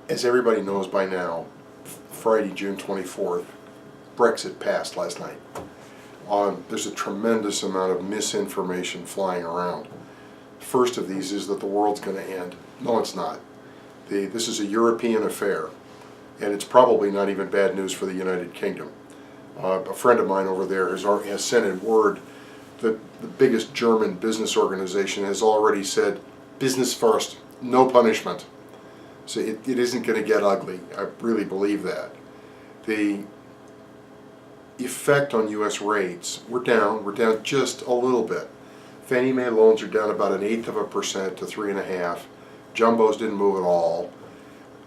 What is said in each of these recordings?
As everybody knows by now, Friday, June 24th, Brexit passed last night. There's a tremendous amount of misinformation flying around. First of these is that the world's going to end. No, it's not. This is a European affair, and it's probably not even bad news for the United Kingdom. A friend of mine over there has sent in word that the biggest German business organization has already said, business first, no punishment. So it isn't going to get ugly. I really believe that. The effect on U.S. rates, we're down just a little bit. Fannie Mae loans are down about 1/8% to 3.5%. Jumbos didn't move at all.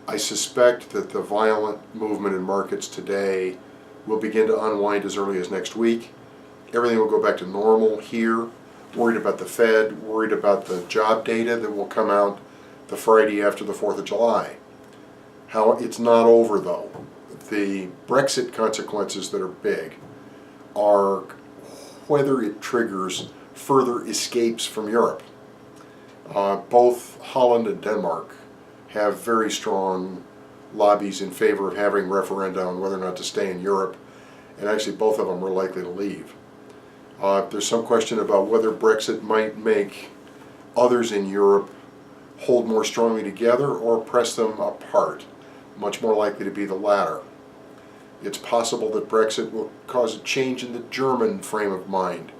I suspect that the violent movement in markets today will begin to unwind as early as next week. Everything will go back to normal here. Worried about the Fed, worried about the job data that will come out the Friday after the 4th of July. It's not over though. The Brexit consequences that are big are whether it triggers further escapes from Europe. Both Holland and Denmark have very strong lobbies in favor of having referenda on whether or not to stay in Europe, and actually both of them are likely to leave. There's some question about whether Brexit might make others in Europe hold more strongly together or press them apart. Much more likely to be the latter. It's possible that Brexit will cause a change in the German frame of mind,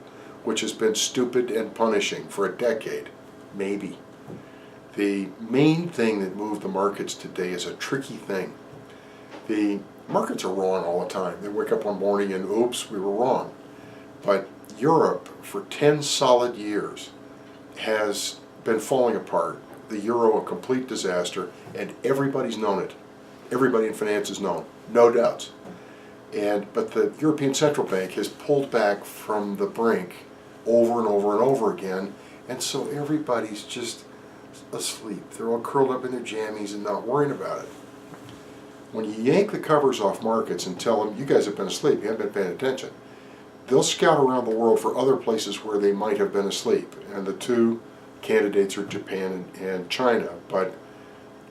which has been stupid and punishing for a decade. Maybe. The main thing that moved the markets today is a tricky thing. The markets are wrong all the time. They wake up one morning and oops, we were wrong. But Europe, for 10 solid years, has been falling apart. The euro a complete disaster, and everybody's known it. Everybody in finance has known, no doubts. But the European Central Bank has pulled back from the brink over and over and over again, and so everybody's just asleep. They're all curled up in their jammies and not worrying about it. When you yank the covers off markets and tell them, you guys have been asleep, you haven't been paying attention, they'll scout around the world for other places where they might have been asleep, and the two candidates are Japan and China. But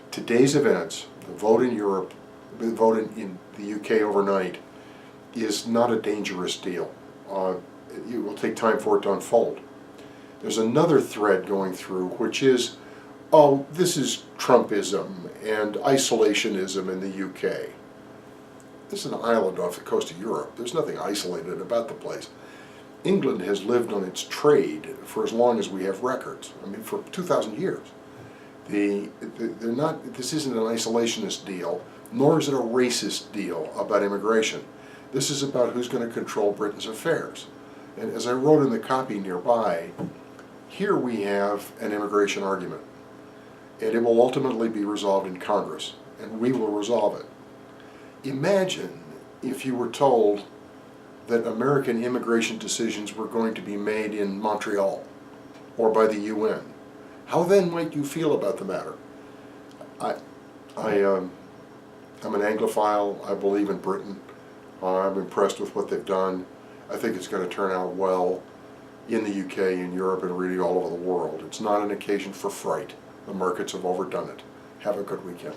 today's events, the vote in Europe, the vote in the UK overnight, is not a dangerous deal. It will take time for it to unfold. There's another thread going through, which is, oh, this is Trumpism and isolationism in the UK. This is an island off the coast of Europe. There's nothing isolated about the place. England has lived on its trade for as long as we have records. I mean, for 2,000 years. This isn't an isolationist deal, nor is it a racist deal about immigration. This is about who's going to control Britain's affairs. And as I wrote in the copy nearby, here we have an immigration argument. And it will ultimately be resolved in Congress, and we will resolve it. Imagine if you were told that American immigration decisions were going to be made in Montreal or by the UN. How then might you feel about the matter? I'm an Anglophile. I believe in Britain. I'm impressed with what they've done. I think it's going to turn out well in the UK, in Europe, and really all over the world. It's not an occasion for fright. The markets have overdone it. Have a good weekend.